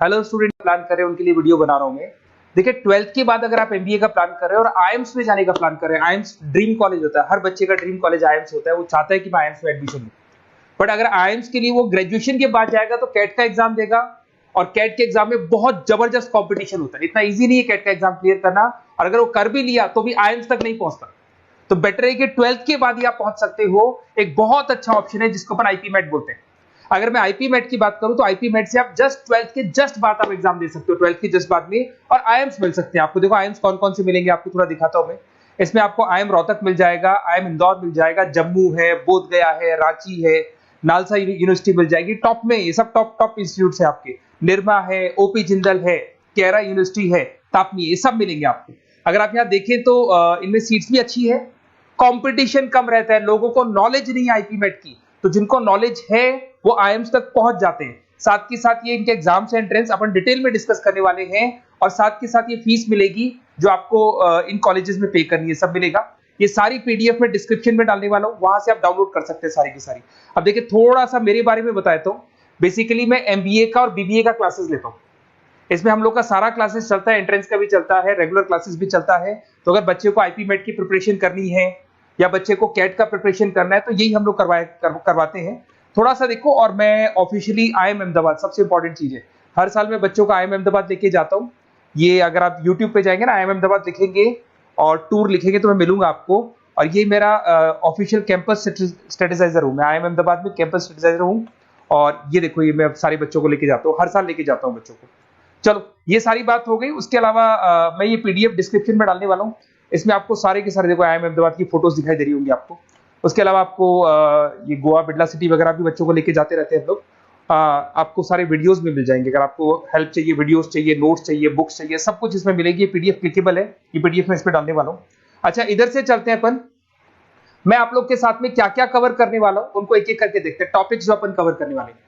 Hello student plan कर रहे हैं उनके लिए वीडियो बना रहा हूं मैं। देखिए 12th के बाद अगर आप एमबीए का प्लान कर रहे हैं और आईएम्स में जाने का प्लान कर रहे हैं, आईएम्स ड्रीम कॉलेज होता है, हर बच्चे का ड्रीम कॉलेज आईएम्स होता है, वो चाहता है कि मैं आईएम्स में एडमिशन लूं। बट अगर आईएम्स के लिए वो ग्रेजुएशन के बाद जाएगा तो कैट का एग्जाम देगा और कैट के एग्जाम में बहुत जबरदस्त कॉम्पिटिशन होता है, इतना ईजी नहीं है कैट का एग्जाम क्लियर करना, और अगर वो कर भी लिया तो भी आईएम्स तक नहीं पहुंचता। तो बेटर है कि 12th के बाद ही आप पहुंच सकते हो। एक बहुत अच्छा ऑप्शन है जिसको अपन आईपी मेट बोलते हैं। अगर मैं आईपी मेट की बात करूं तो आईपी मेट से आप जस्ट 12th के जस्ट बाद आप एग्जाम दे सकते हो, 12th के जस्ट बाद में, और आईएम्स मिल सकते हैं आपको। देखो आईएम्स कौन कौन से मिलेंगे आपको थोड़ा दिखाता हूं मैं। इसमें आपको आईएम रोहतक मिल जाएगा, आईएम इंदौर मिल जाएगा, जम्मू है, बोधगया है, रांची है, नालसा यूनिवर्सिटी मिल जाएगी टॉप में। ये सब टॉप टॉप इंस्टीट्यूट है आपके, निर्मा है, ओपी जिंदल है, केरा यूनिवर्सिटी है, तापनी, ये सब मिलेंगे आपको। अगर आप यहाँ देखें तो इनमें सीट्स भी अच्छी है, कंपटीशन कम रहता है, लोगों को नॉलेज नहीं है आईपी मेट की, तो जिनको नॉलेज है वो आईएम्स तक पहुंच जाते हैं। साथ के साथ ये इनके एग्जाम्स एंट्रेंस अपन डिटेल में डिस्कस करने वाले हैं, और साथ के साथ ये फीस मिलेगी जो आपको इन कॉलेजेस में पे करनी है, सब मिलेगा। ये सारी पीडीएफ में डिस्क्रिप्शन में डालने वाला हूं, वहां से आप डाउनलोड कर सकते हैं सारी की सारी। अब देखिए थोड़ा सा मेरे बारे में बताया तो बेसिकली मैं एमबीए का और बीबीए का क्लासेस लेता हूं। इसमें हम लोग का सारा क्लासेस चलता है, एंट्रेंस का भी चलता है, रेगुलर क्लासेस भी चलता है। तो अगर बच्चे को आईपी मेट की प्रिपरेशन करनी है या बच्चे को कैट का प्रिपरेशन करना है तो यही हम लोग करवाते हैं। थोड़ा सा देखो, और मैं ऑफिशियली आईएम अहमदाबाद, सबसे इंपॉर्टेंट चीज है, हर साल मैं बच्चों को आईएम अहमदाबाद लेके जाता हूँ। ये अगर आप यूट्यूब पे जाएंगे ना, आईएम अहमदाबाद लिखेंगे और टूर लिखेंगे तो मैं मिलूंगा आपको। और ये मेरा ऑफिशियल कैंपस स्ट्रेटेजाइजर हूँ, मैं आईएम अहमदाबाद में कैंपस स्ट्रेटेजाइजर हूँ। और ये देखो, ये मैं सारे बच्चों को लेके जाता हूँ, हर साल लेके जाता हूँ बच्चों को। चलो ये सारी बात हो गई। उसके अलावा मैं ये पीडीएफ डिस्क्रिप्शन में डालने वाला हूँ। इसमें आपको सारे के सारे, देखो आईएम अहमदाबाद की फोटोज दिखाई दे रही होंगी आपको। उसके अलावा आपको ये गोवा बिरला सिटी वगैरह भी बच्चों को लेके जाते रहते हैं हम लोग। आपको सारे वीडियोस में मिल जाएंगे, अगर आपको हेल्प चाहिए, वीडियोस चाहिए, नोट्स चाहिए, बुक्स चाहिए, सब कुछ इसमें मिलेगी। ये पीडीएफ क्लिकेबल है, ये पीडीएफ में इसमें डालने वाला हूँ। अच्छा इधर से चलते हैं अपन, मैं आप लोग के साथ में क्या क्या कवर करने वाला हूँ उनको एक एक करके देखते हैं, टॉपिक्स जो अपन कवर करने वाले हैं।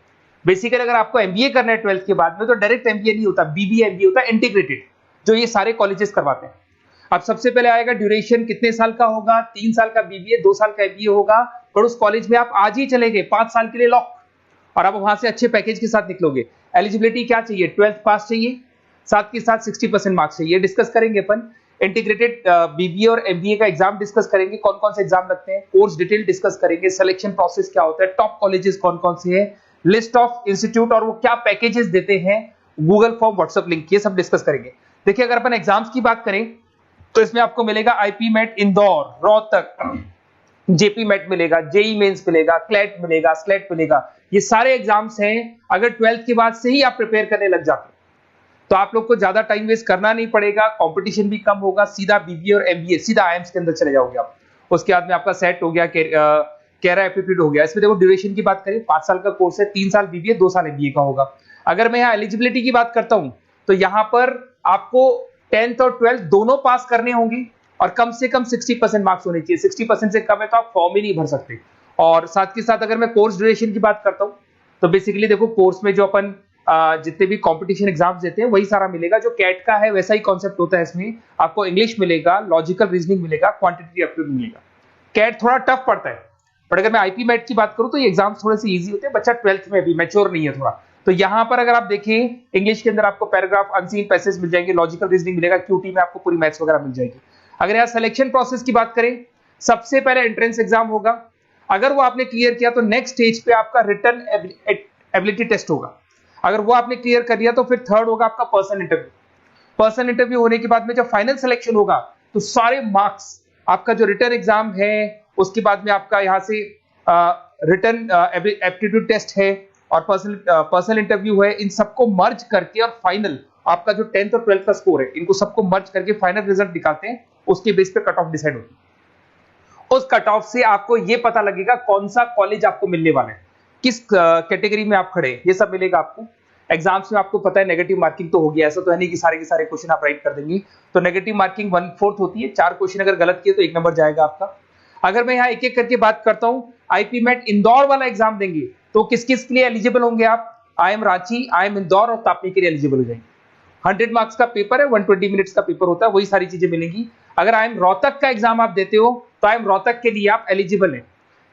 बेसिकली अगर आपको एमबीए करना है 12th के बाद में तो डायरेक्ट एमबीए नहीं होता, बीबीए एमबीए होता है, इंटीग्रेटेड, जो ये सारे कॉलेजेस करवाते हैं। अब सबसे पहले आएगा ड्यूरेशन, कितने साल का होगा, 3 साल का बीबीए, 2 साल का एमबीए होगा। पर उस कॉलेज में आप आज ही चले गए 5 साल के लिए लॉक, और आप वहां से अच्छे पैकेज के साथ निकलोगे। एलिजिबिलिटी क्या चाहिए, 12th पास चाहिए, साथ के साथ 60% मार्क्स चाहिए। डिस्कस करेंगे अपन इंटीग्रेटेड बीबीए और एमबीए का एग्जाम डिस्कस करेंगे, कौन कौन से एग्जाम लगते हैं, कोर्स डिटेल डिस्कस करेंगे, सिलेक्शन प्रोसेस क्या होता है, टॉप कॉलेजेस कौन कौन से हैं, लिस्ट ऑफ इंस्टीट्यूट और वो क्या पैकेजेस देते हैं, गूगल फॉर्म, व्हाट्सएप लिंक, ये सब डिस्कस करेंगे। देखिए अगर अपन एग्जाम्स की बात करें तो इसमें आपको मिलेगा IPMAT Indore, Rohtak, JIPMAT मिलेगा, जेई मेंस मिलेगा, क्लैट मिलेगा, स्लेट मिलेगा। ये सारे एग्जाम्स हैं। अगर 12th के बाद से ही आप प्रिपेयर करने लग जाते तो आप लोग को ज्यादा टाइम वेस्ट करना नहीं पड़ेगा, कंपटीशन भी कम होगा, सीधा बीबीए और एमबीए सीधा आईएम्स के अंदर चले जाओगे आप। उसके बाद में आपका सेट हो गया, कैरा एप्टीट्यूड हो गया। इसमें देखो ड्यूरेशन की बात करें, 5 साल का कोर्स है, 3 साल बीबीए, 2 साल एमबीए का होगा। अगर मैं यहाँ एलिजिबिलिटी की बात करता हूं तो यहाँ पर आपको 10th और 12th दोनों पास करने होंगे और कम से कम 60% मार्क्स होने चाहिए। 60% से कम है तो आप फॉर्म ही नहीं भर सकते। और साथ के साथ अगर मैं कोर्स ड्यूरेशन की बात करता हूं तो बेसिकली देखो कोर्स में जो अपन जितने भी कंपटीशन एग्जाम्स देते हैं वही सारा मिलेगा, जो कैट का है वैसा ही कॉन्सेप्ट होता है। इसमें आपको इंग्लिश मिलेगा, लॉजिकल रीजनिंग मिलेगा, क्वांटिटेटिव एप्टीट्यूड मिलेगा। कैट थोड़ा टफ पड़ता है, बट अगर मैं आईपी मेट की बात करूं तो ये एग्जाम्स थोड़े से इजी होते हैं, बच्चा 12th में भी मैच्योर नहीं है थोड़ा। तो यहां पर अगर आप देखें, इंग्लिश के अंदर आपको पैराग्राफ, अनसीन पैसेज मिल जाएंगे, लॉजिकल रीजनिंग मिलेगा, क्यूटी में आपको पूरी मैथ्स वगैरह मिल जाएगी। अगर यहाँ सिलेक्शन प्रोसेस की बात करें, सबसे पहले एंट्रेंस एग्जाम होगा, अगर वो आपने क्लियर किया तो नेक्स्ट स्टेज पे आपका रिटन एबिलिटी टेस्ट होगा। अगर वो आपने क्लियर कर दिया तो फिर थर्ड होगा आपका पर्सनल इंटरव्यू। पर्सनल इंटरव्यू होने के बाद में जब फाइनल सिलेक्शन होगा तो सारे मार्क्स, आपका जो रिटन एग्जाम है, उसके बाद में आपका यहाँ से रिटन एप्टीट्यूड टेस्ट है और पर्सनल इंटरव्यू है, इन सबको मर्ज करके और फाइनल आपका जो 10th और 12th का स्कोर है, इनको सबको मर्ज करके फाइनल रिजल्ट निकालते हैं। उसके बेस पे कट ऑफ डिसाइड होती है। उस कट ऑफ से आपको ये पता लगेगा कौन सा कॉलेज आपको मिलने वाला है, किस कैटेगरी में आप खड़े, ये सब मिलेगा आपको। एग्जाम्स में आपको पता है नेगेटिव मार्किंग तो होगी, ऐसा तो है नहीं कि सारे के सारे क्वेश्चन आप राइट कर देंगे। तो नेगेटिव मार्किंग 1/4 होती है, 4 क्वेश्चन अगर गलत किए तो 1 नंबर जाएगा आपका। अगर मैं यहाँ एक एक करके बात करता हूँ, आईपी मेट इंदौर वाला एग्जाम देंगे तो किस किस के लिए एलिजिबल होंगे आप, आईएम रांची, आईएम इंदौर और तापनी के लिए एलिजिबल हो जाएंगे। 100 मार्क्स का पेपर है, 120 मिनट्स का पेपर होता है, वही सारी चीजें मिलेंगी। अगर आईएम रोहतक का एग्जाम आप देते हो तो आईएम रोहतक के लिए आप एलिजिबल है।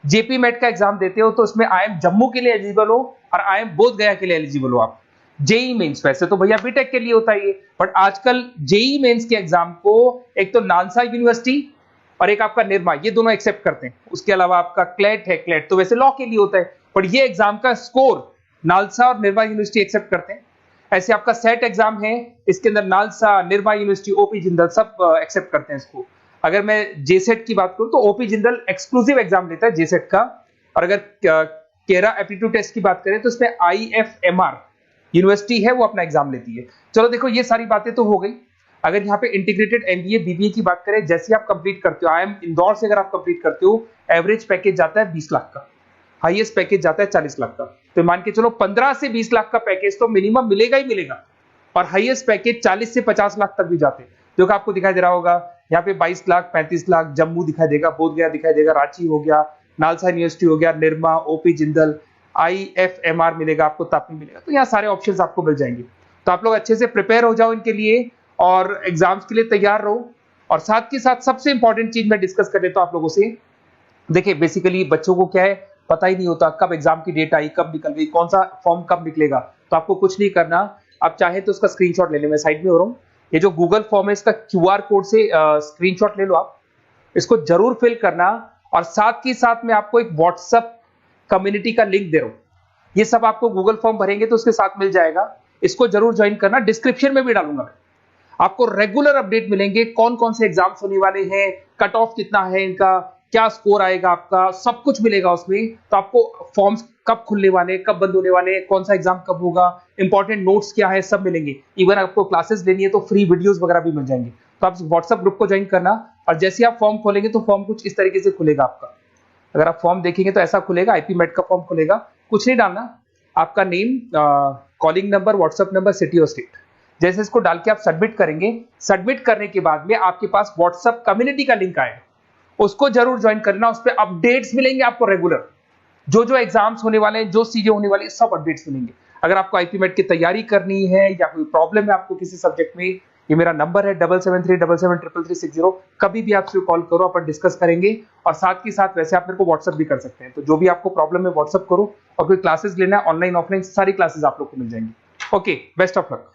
जेपी मेट का एग्जाम देते हो तो उसमें आईएम जम्मू के लिए एलिजिबल हो और आईएम बोधगया के लिए एलिजिबल हो आप। जेई मेंस वैसे तो भैया बीटेक के लिए होता है ये, बट आजकल जेई मेंस के एग्जाम को एक तो नालसा यूनिवर्सिटी और एक आपका निर्मा, ये दोनों एक्सेप्ट करते हैं। उसके अलावा आपका क्लेट है, क्लेट तो वैसे लॉ के लिए होता है, पर ये एग्जाम का स्कोर नालसा और निर्मा यूनिवर्सिटी एक्सेप्ट करते हैं। ऐसे आपका सेट एग्जाम है, इसके अंदर NALSA, Nirma university, OP Jindal सब एक्सेप्ट करते हैं इसको। अगर मैं जेसेट की बात करूं तो ओपी जिंदल एक्सक्लूसिव एग्जाम लेता है जेसेट का, और अगर केरा एप्टीट्यूड टेस्ट की बात करें तो इसमें IFMR यूनिवर्सिटी है वो अपना एग्जाम लेती है। चलो देखो ये सारी बातें तो हो गई। अगर यहाँ पे इंटीग्रेटेड MBA BBA की बात करें, जैसे आप कंप्लीट करते हो, IIM इंदौर से अगर आप कंप्लीट करते हो, एवरेज पैकेज जाता है 20 लाख का, हाईएस्ट पैकेज जाता है 40 लाख का। तो मान के चलो 15 से 20 लाख का पैकेज तो मिनिमम मिलेगा ही मिलेगा, और हाईएस्ट पैकेज 40 से 50 लाख तक भी जाते हैं। जो कि आपको दिखाई दे रहा होगा यहाँ पे 22 लाख, 35 लाख, जम्मू दिखाई देगा, बोधगया दिखाई देगा, रांची हो गया, नालसा यूनिवर्सिटी हो गया, निर्मा, ओपी जिंदल, IFMR मिलेगा आपको, तापी मिलेगा। तो यहाँ सारे ऑप्शंस आपको मिल जाएंगे। तो आप लोग अच्छे से प्रिपेयर हो जाओ इनके लिए और एग्जाम्स के लिए तैयार रहो। और साथ के साथ सबसे इंपॉर्टेंट चीज मैं डिस्कस कर लेता हूं आप लोगों से। देखिए बेसिकली बच्चों को क्या है, पता ही नहीं होता कब एग्जाम की डेट आई, कब निकल गई, कौन सा फॉर्म कब निकलेगा। तो आपको कुछ नहीं करना, आप चाहे तो उसका स्क्रीनशॉट ले लें, मैं साइड में हो रहा हूँ। ये जो गूगल फॉर्म है इसका QR कोड से स्क्रीनशॉट ले लो आप, इसको जरूर फिल करना। और साथ ही साथ मैं आपको एक व्हाट्सएप कम्युनिटी का लिंक दे रहा हूं, ये सब आपको गूगल फॉर्म भरेंगे तो उसके साथ मिल जाएगा, इसको जरूर ज्वाइन करना। डिस्क्रिप्शन में भी डालूंगा मैं, आपको रेगुलर अपडेट मिलेंगे, कौन कौन से एग्जाम्स होने वाले हैं, कट ऑफ कितना है इनका, क्या स्कोर आएगा आपका, सब कुछ मिलेगा उसमें। तो आपको फॉर्म्स कब खुलने वाले, कब बंद होने वाले, कौन सा एग्जाम कब होगा, इंपॉर्टेंट नोट्स क्या है, सब मिलेंगे। इवन आपको क्लासेस लेनी है तो फ्री वीडियोस वगैरह भी मिल जाएंगे। तो आप व्हाट्सएप ग्रुप को ज्वाइन करना, और जैसे आप फॉर्म खोलेंगे तो फॉर्म कुछ इस तरीके से खुलेगा आपका। अगर आप फॉर्म देखेंगे तो ऐसा खुलेगा, IP MET का फॉर्म खुलेगा। कुछ नहीं डालना, आपका name, calling number, WhatsApp number, city और स्टेट, जैसे इसको डाल के आप सबमिट करेंगे। सबमिट करने के बाद में आपके पास व्हाट्सएप कम्युनिटी का लिंक आएगा, उसको जरूर ज्वाइन करना। उस पर अपडेट्स मिलेंगे आपको रेगुलर, जो एग्जाम्स होने वाले हैं, जो चीजें होने वाली है, सब अपडेट्स मिलेंगे। अगर आपको IP MET की तैयारी करनी है या कोई प्रॉब्लम है आपको किसी सब्जेक्ट में, ये मेरा नंबर है 7737733360, कभी भी आपसे कॉल करो, अपन डिस्कस करेंगे। और साथ ही साथ वैसे आप मेरे को व्हाट्सएप भी कर सकते हैं। तो जो भी आपको प्रॉब्लम है व्हाट्सएप करो, और कोई क्लासेस लेना है ऑनलाइन ऑफलाइन, सारी क्लासेस आप लोग को मिल जाएंगी। Okay, best of luck.